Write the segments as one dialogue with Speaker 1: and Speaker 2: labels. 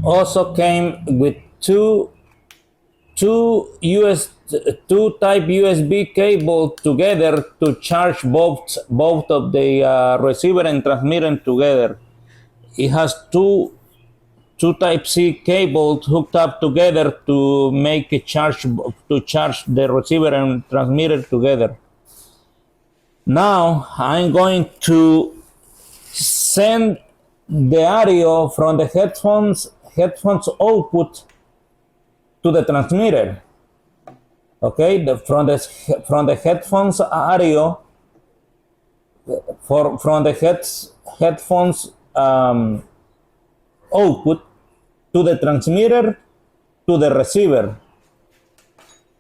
Speaker 1: also came with two type USB cable together to charge both of the receiver and transmitter together. It has two Type C cables hooked up together to make a charge to charge the receiver and transmitter together. Now I'm going to send the audio from the headphones output to the transmitter. Okay, from the headphones audio from the headphones output to the transmitter to the receiver.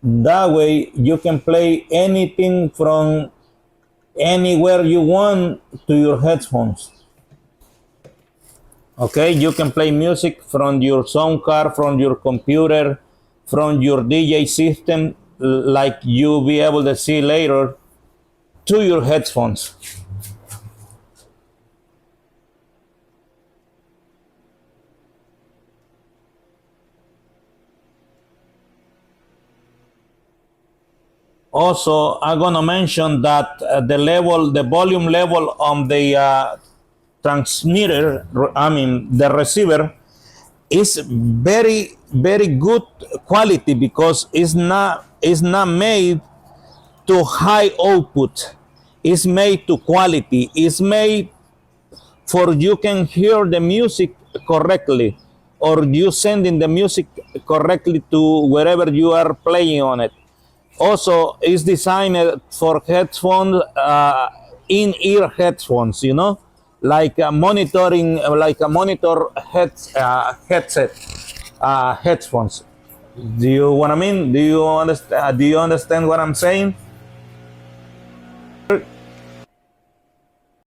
Speaker 1: That way you can play anything from anywhere you want to your headphones. Okay, you can play music from your sound card, from your computer, from your DJ system, like you'll be able to see later, to your headphones. Also, I'm gonna mention that the volume level on the transmitter, the receiver, is very good quality because it's not made to high output. It's made to quality. It's made for you can hear the music correctly, or you sending the music correctly to wherever you are playing on it. Also, it's designed for headphones, in-ear headphones, like a monitor headset, headphones. Do you what I mean? Do you understand what I'm saying?